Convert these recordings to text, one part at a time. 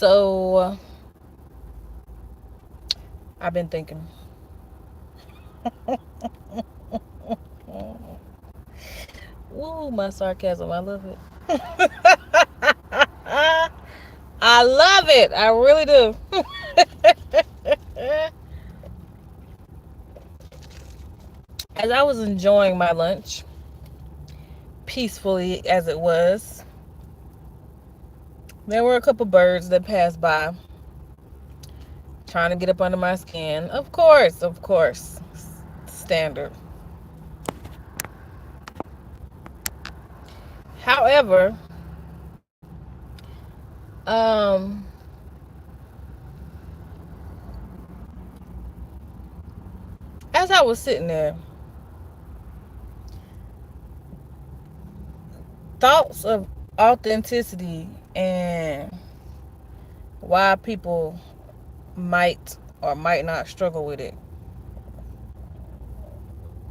So I've been thinking. Woo, my sarcasm. I love it. I love it. I really do. As I was enjoying my lunch, peacefully as it was, there were a couple birds that passed by, trying to get up under my skin. Of course. Standard. However, um, as I was sitting there, thoughts of authenticity and why people might or might not struggle with it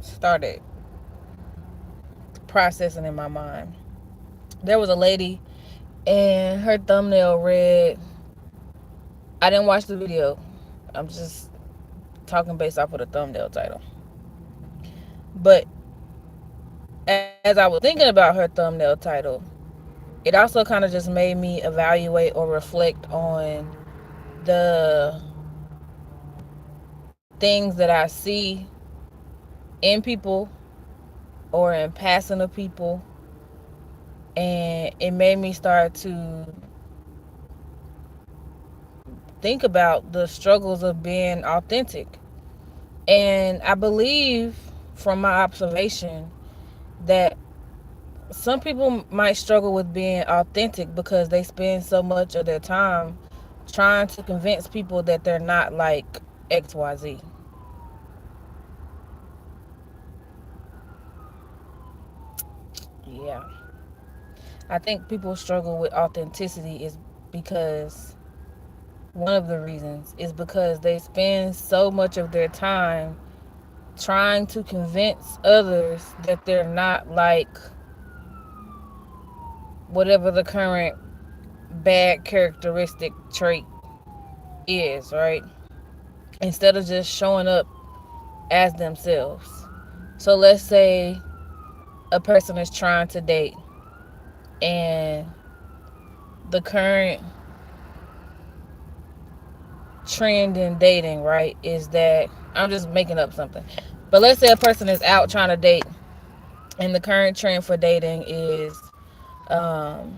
started processing in my mind. There was a lady and her thumbnail read, I didn't watch the video. I'm just talking based off of the thumbnail title. But as I was thinking about her thumbnail title, it also kind of just made me evaluate or reflect on the things that I see in people or in passing of people. And it made me start to think about the struggles of being authentic. And I believe from my observation that some people might struggle with being authentic because they spend so much of their time trying to convince people that they're not like XYZ. Yeah. I think people struggle with authenticity is because one of the reasons is because they spend so much of their time trying to convince others that they're not like whatever the current bad characteristic trait is, right? Instead of just showing up as themselves. So let's say a person is trying to date and the current trend in dating, right, is that I'm just making up something. But let's say a person is out trying to date and the current trend for dating is um,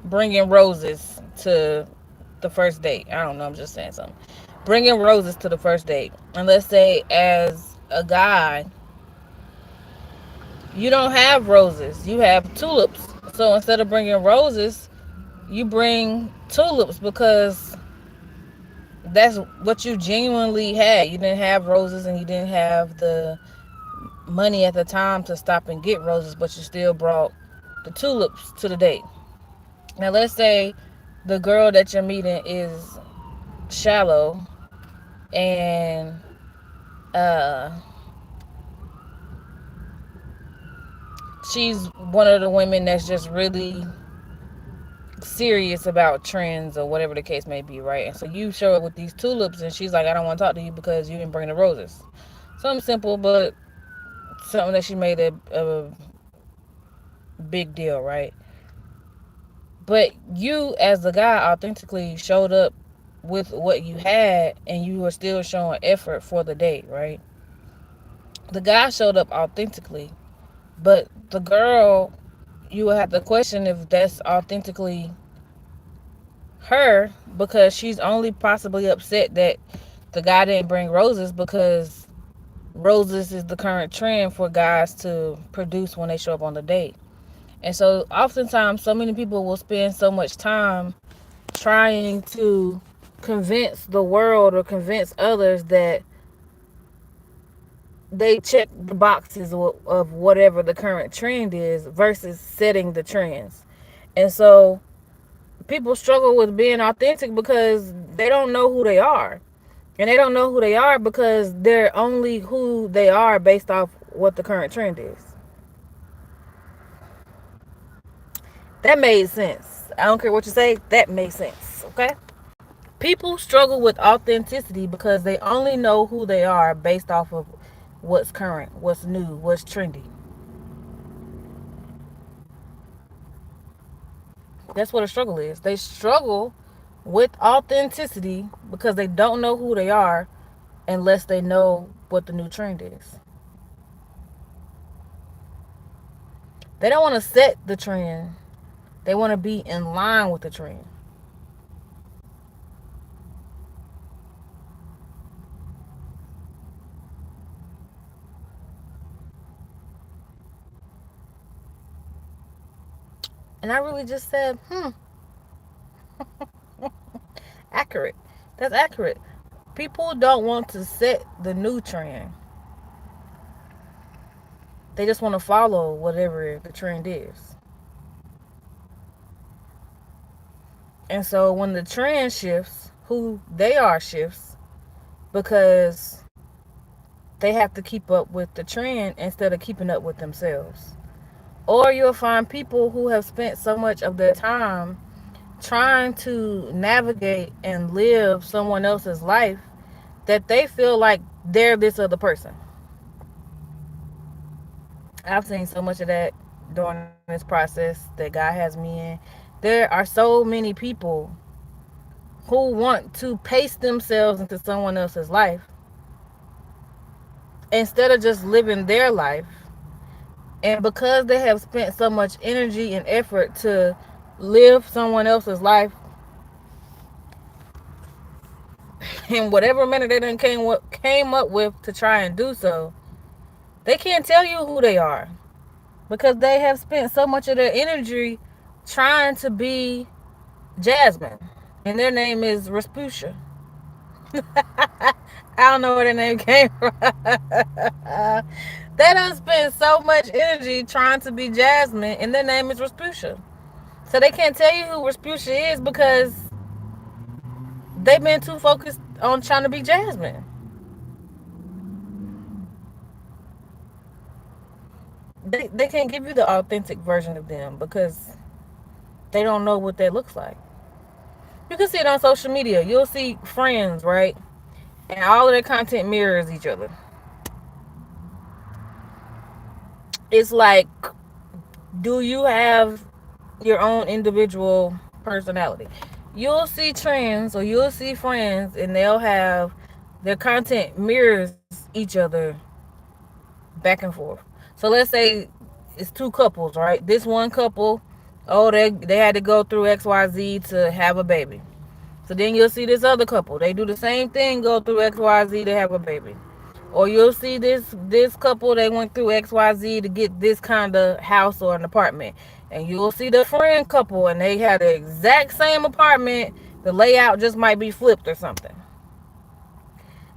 bringing roses to the first date. I don't know, I'm just saying something. Bringing roses to the first date. And let's say, as a guy, you don't have roses, you have tulips. So instead of bringing roses, you bring tulips because that's what you genuinely had. You didn't have roses and you didn't have the money at the time to stop and get roses, but you still brought the tulips to the date. Now, let's say the girl that you're meeting is shallow and uh, she's one of the women that's just really serious about trends or whatever the case may be, right? And so you show up with these tulips, and she's like, I don't want to talk to you because you didn't bring the roses. Something simple, but something that she made a big deal, right? But you, as the guy, authentically showed up with what you had, and you were still showing effort for the date, right? The guy showed up authentically, but the girl, you would have to question if that's authentically her, because she's only possibly upset that the guy didn't bring roses because roses is the current trend for guys to produce when they show up on the date. And so oftentimes so many people will spend so much time trying to convince the world or convince others that they check the boxes of whatever the current trend is versus setting the trends. And so people struggle with being authentic because they don't know who they are. And they don't know who they are because they're only who they are based off what the current trend is. That made sense. I don't care what you say, that made sense. Okay? People struggle with authenticity because they only know who they are based off of what's current, what's new, what's trendy. That's what a struggle is. They struggle with authenticity because they don't know who they are unless they know what the new trend is. They don't want to set the trend, they want to be in line with the trend. And I really just said, accurate. That's accurate. People don't want to set the new trend. They just want to follow whatever the trend is. And so when the trend shifts, who they are shifts because they have to keep up with the trend instead of keeping up with themselves. Or you'll find people who have spent so much of their time trying to navigate and live someone else's life that they feel like they're this other person. I've seen so much of that during this process that God has me in. There are so many people who want to paste themselves into someone else's life instead of just living their life. And because they have spent so much energy and effort to live someone else's life in whatever manner they done came up with to try and do so, they can't tell you who they are because they have spent so much of their energy trying to be Jasmine, and their name is Rasputia. I don't know where their name came from. They done spent so much energy trying to be Jasmine, and their name is Rasputia. So they can't tell you who Rasputia is because they've been too focused on trying to be Jasmine. They can't give you the authentic version of them because they don't know what that looks like. You can see it on social media. You'll see friends, right? And all of their content mirrors each other. It's like, do you have your own individual personality? You'll see trends or you'll see friends and they'll have their content mirrors each other back and forth. So let's say it's two couples, right? This one couple, oh, they had to go through XYZ to have a baby. So then you'll see this other couple. They do the same thing, go through XYZ to have a baby. Or you'll see this couple, they went through XYZ to get this kind of house or an apartment. And you'll see the friend couple and they had the exact same apartment. The layout just might be flipped or something.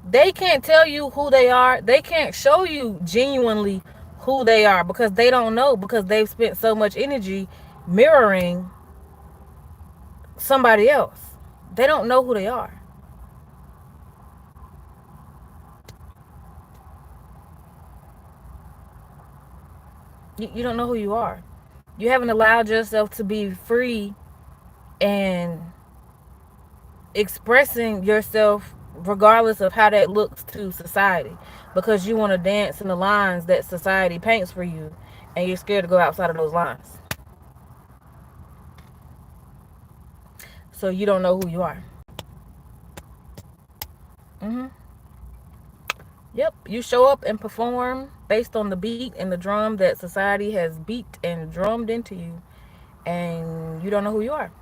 They can't tell you who they are. They can't show you genuinely who they are because they don't know, because they've spent so much energy mirroring somebody else. They don't know who they are. You don't know who you are. You haven't allowed yourself to be free and expressing yourself regardless of how that looks to society, because you want to dance in the lines that society paints for you and you're scared to go outside of those lines. So you don't know who you are. Mm-hmm. Yep, you show up and perform based on the beat and the drum that society has beat and drummed into you, and you don't know who you are.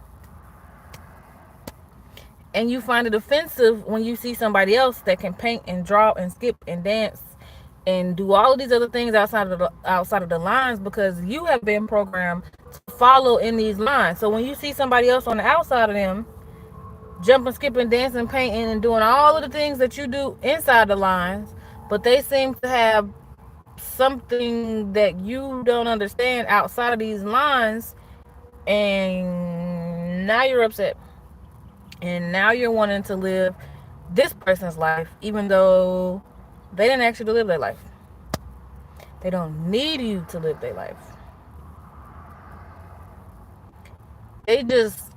And you find it offensive when you see somebody else that can paint and draw and skip and dance and do all of these other things outside of the lines, because you have been programmed to follow in these lines. So when you see somebody else on the outside of them jumping, skipping, dancing, painting, and doing all of the things that you do inside the lines, but they seem to have something that you don't understand outside of these lines, and now you're upset. And now you're wanting to live this person's life, even though they didn't ask you to live their life. They don't need you to live their life. They just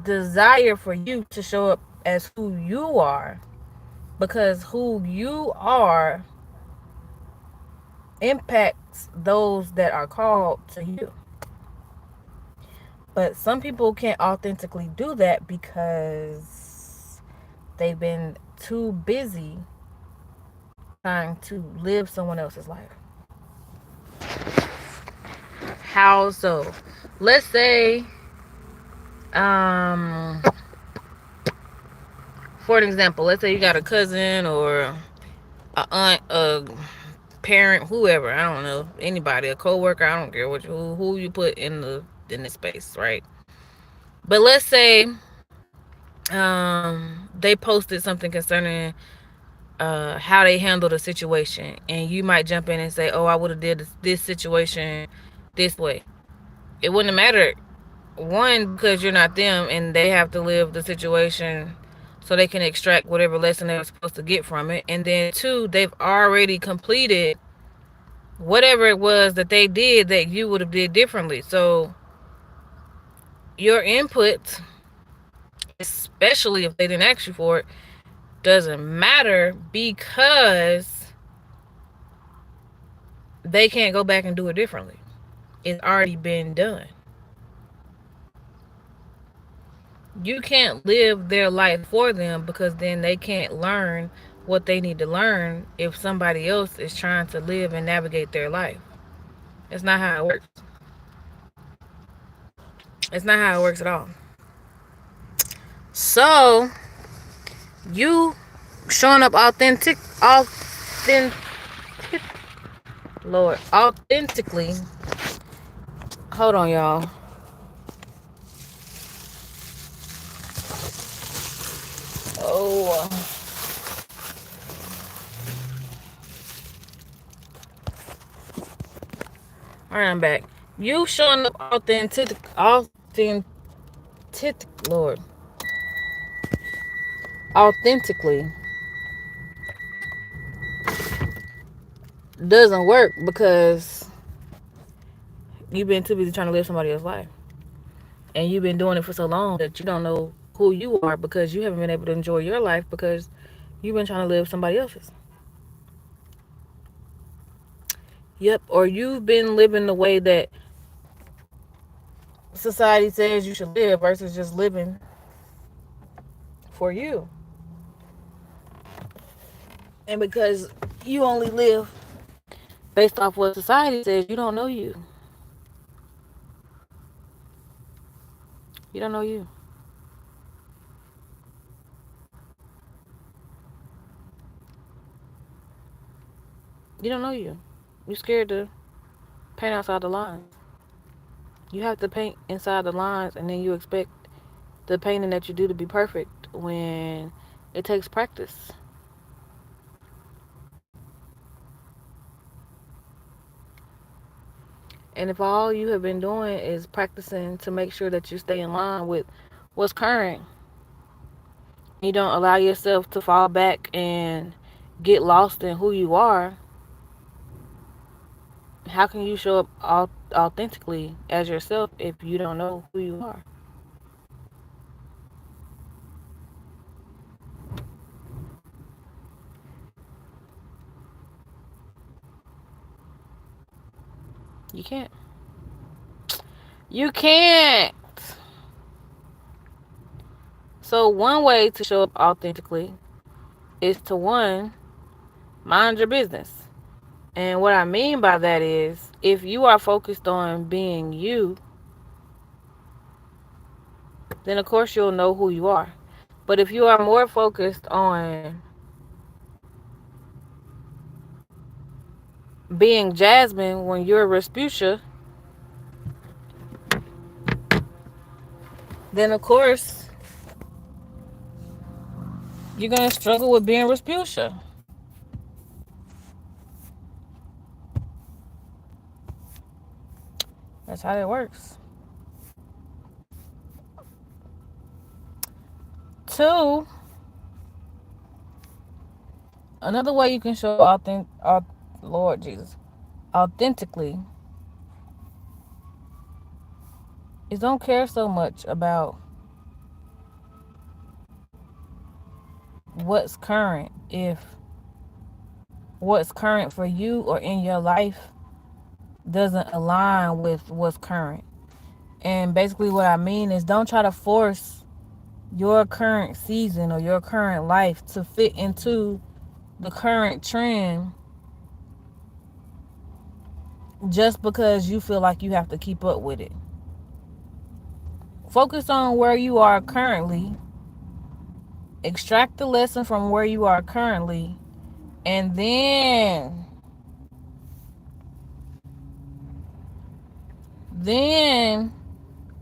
desire for you to show up as who you are, because who you are impacts those that are called to you. But some people can't authentically do that because they've been too busy trying to live someone else's life. How so? Let's say, um, for an example, let's say you got a cousin or a aunt, a parent, whoever, I don't know, anybody, a coworker, I don't care who you put in the space, right? But let's say they posted something concerning how they handled a situation, and you might jump in and say, "Oh, I would have did this situation this way." It wouldn't have mattered. One, because you're not them, and they have to live the situation so they can extract whatever lesson they were supposed to get from it. And then two, they've already completed whatever it was that they did that you would have did differently. So your input, especially if they didn't ask you for it, doesn't matter because they can't go back and do it differently. It's already been done. You can't live their life for them because then they can't learn what they need to learn if somebody else is trying to live and navigate their life. It's not how it works. It's not how it works at all. So you showing up authentically. Hold on, y'all. Oh, all right, I'm back. You showing up Lord, authentically doesn't work because you've been too busy trying to live somebody else's life, and you've been doing it for so long that you don't know who you are because you haven't been able to enjoy your life because you've been trying to live somebody else's. Yep, or you've been living the way that society says you should live versus just living for you. And because you only live based off what society says, you don't know you. You don't know you. You don't know you. You're scared to paint outside the lines. You have to paint inside the lines, and then you expect the painting that you do to be perfect when it takes practice. And if all you have been doing is practicing to make sure that you stay in line with what's current, you don't allow yourself to fall back and get lost in who you are, how can you show up authentically as yourself if you don't know who you are? You can't. You can't. So one way to show up authentically is to, one, mind your business. And what I mean by that is if you are focused on being you, then of course you'll know who you are. But if you are more focused on being Jasmine when you're Respucia, then of course you're going to struggle with being Respucia. That's how that works. Two, another way you can show Lord Jesus, authentically is don't care so much about what's current if what's current for you or in your life doesn't align with what's current. And basically what I mean is don't try to force your current season or your current life to fit into the current trend just because you feel like you have to keep up with it. Focus on where you are currently, extract the lesson from where you are currently, and then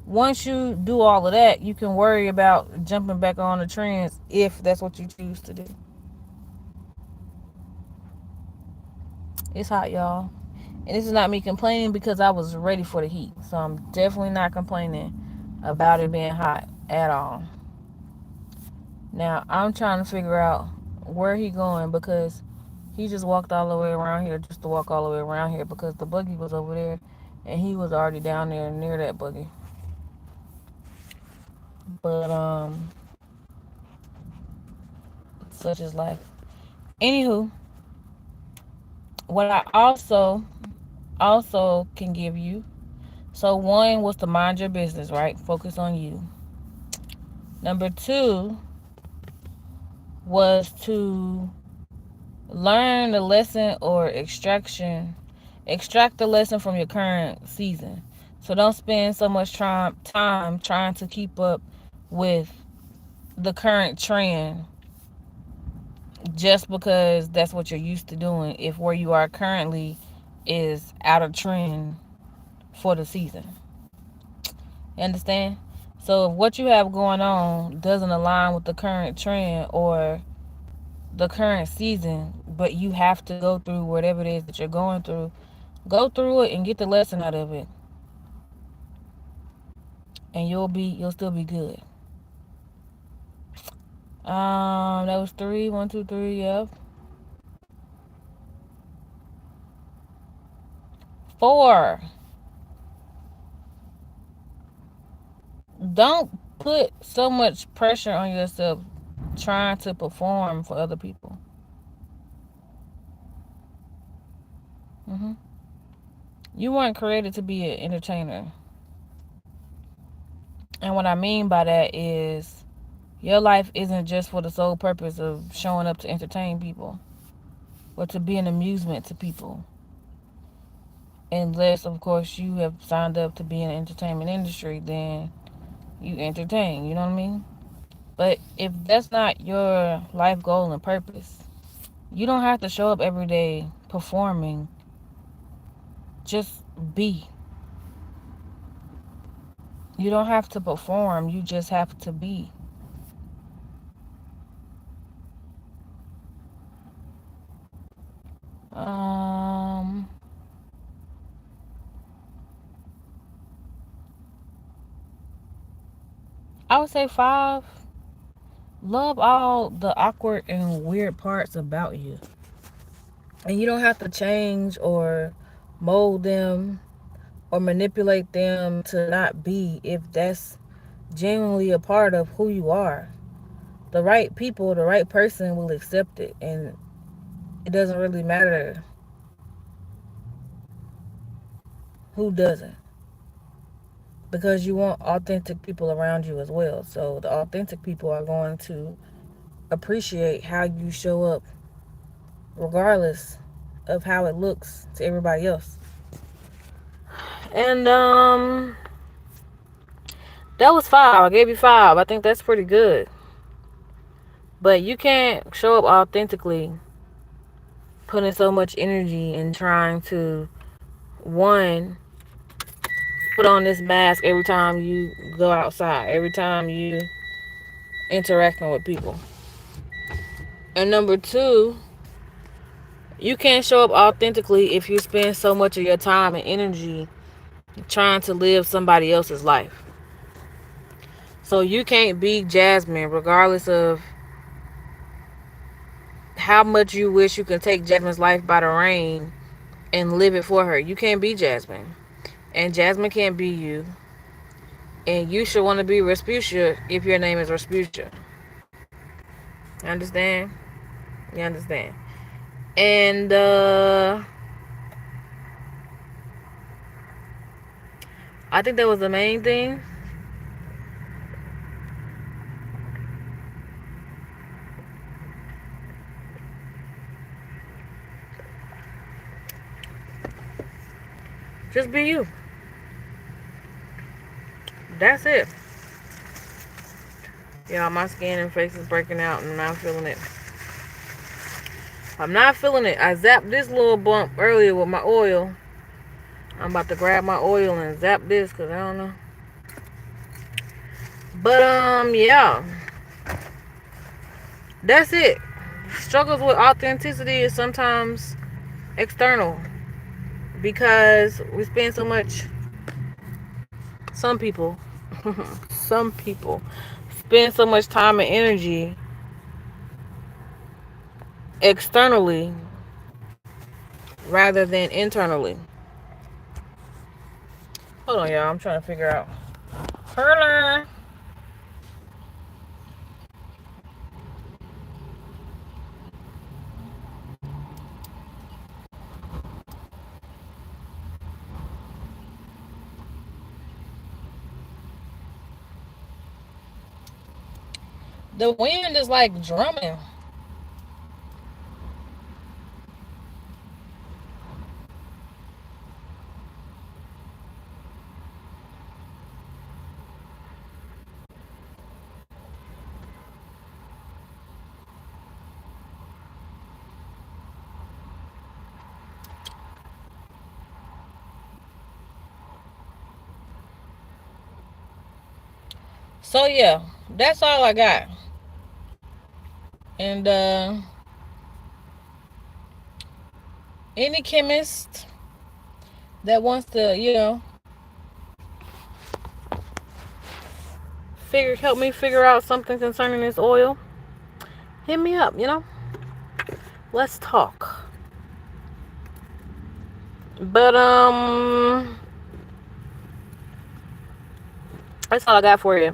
once you do all of that, you can worry about jumping back on the trends if that's what you choose to do. It's hot, y'all. And this is not me complaining because I was ready for the heat. So I'm definitely not complaining about it being hot at all. Now I'm trying to figure out where he going because he just walked all the way around here just to walk all the way around here because the buggy was over there and he was already down there near that buggy. But such is life. Anywho, what I also can give you. So one was to mind your business, right? Focus on you. Number two was to learn the lesson or extract the lesson from your current season. So don't spend so much time trying to keep up with the current trend just because that's what you're used to doing if where you are currently is out of trend for the season. You understand? So if what you have going on doesn't align with the current trend or the current season, but you have to go through whatever it is that you're going through, go through it and get the lesson out of it. And you'll still be good. That was three. 1, 2, 3, yep. 4. Don't put so much pressure on yourself trying to perform for other people. You weren't created to be an entertainer. And what I mean by that is your life isn't just for the sole purpose of showing up to entertain people or to be an amusement to people. Unless, of course, you have signed up to be in the entertainment industry, then you entertain, you know what I mean? But if that's not your life goal and purpose, you don't have to show up every day performing. Just be. You don't have to perform, you just have to be. I would say 5. Love all the awkward and weird parts about you. And you don't have to change or mold them or manipulate them to not be if that's genuinely a part of who you are. The right people, the right person will accept it, and it doesn't really matter who doesn't, because you want authentic people around you as well. So the authentic people are going to appreciate how you show up regardless of how it looks to everybody else. And that was 5. I gave you 5. I think that's pretty good. But you can't show up authentically putting so much energy and trying to, one, put on this mask every time you go outside, every time you interacting with people. And number 2, you can't show up authentically if you spend so much of your time and energy trying to live somebody else's life. So you can't be Jasmine regardless of how much you wish you could take Jasmine's life by the rein and live it for her. You can't be Jasmine. And Jasmine can't be you. And you should want to be Respucia if your name is Respucia. You understand? You understand? And I think that was the main thing. Just be you. That's it. Y'all, my skin and face is breaking out and I'm not feeling it. I'm not feeling it. I zapped this little bump earlier with my oil. I'm about to grab my oil and zap this because I don't know. But, yeah. That's it. Struggles with authenticity is sometimes external because we spend so much. Some people, some people spend so much time and energy externally rather than internally. Hold on, y'all. I'm trying to figure out. Perla. The wind is like drumming. So yeah, that's all I got. And any chemist that wants to, help me figure out something concerning this oil, hit me up. Let's talk. But that's all I got for you.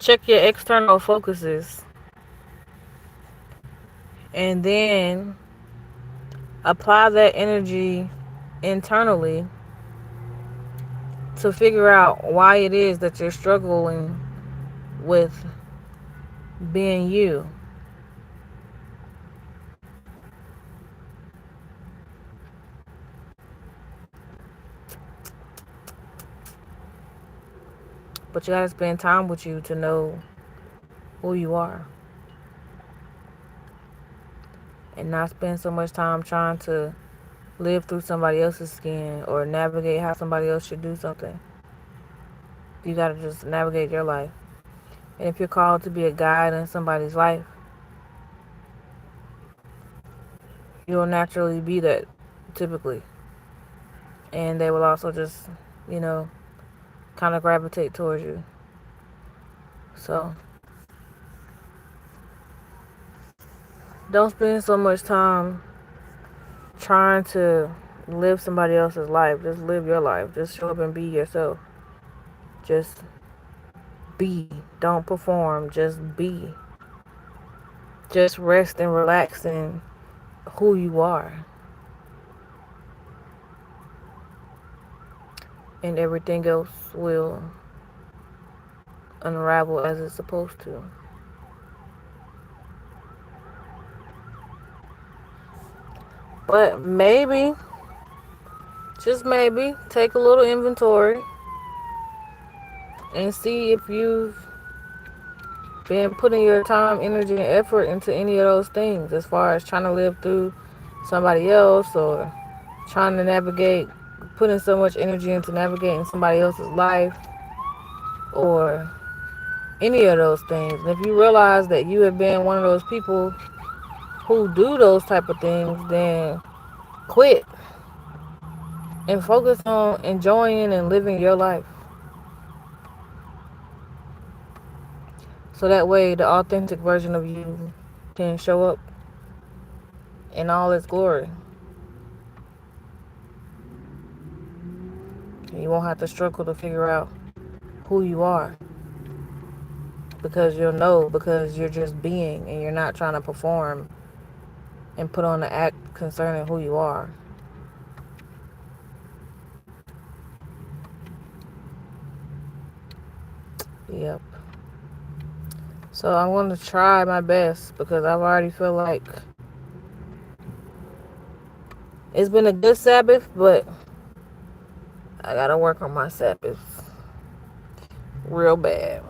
Check your external focuses and then apply that energy internally to figure out why it is that you're struggling with being you. But you gotta spend time with you to know who you are. And not spend so much time trying to live through somebody else's skin or navigate how somebody else should do something. You gotta just navigate your life. And if you're called to be a guide in somebody's life, you'll naturally be that, typically. And they will also just, kind of gravitate towards you. So, don't spend so much time trying to live somebody else's life. Just live your life. Just show up and be yourself. Just be. Don't perform. Just be. Just rest and relax in who you are. And everything else will unravel as it's supposed to. But maybe, just maybe, take a little inventory and see if you've been putting your time, energy, and effort into any of those things, as far as trying to live through somebody else or trying to navigate, putting so much energy into navigating somebody else's life or any of those things. And if you realize that you have been one of those people who do those type of things, then quit and focus on enjoying and living your life. So that way the authentic version of you can show up in all its glory. You won't have to struggle to figure out who you are, because you'll know, because you're just being and you're not trying to perform and put on the act concerning who you are. Yep. So I'm going to try my best, because I've already feel like it's been a good Sabbath, but I got to work on my Sabbath real bad.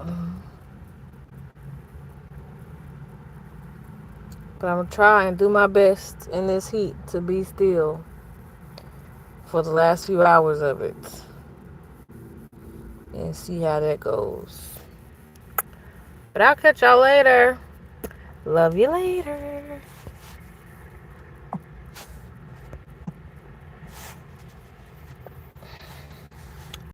But I'm going to try and do my best in this heat to be still for the last few hours of it and see how that goes. But I'll catch y'all later. Love you later.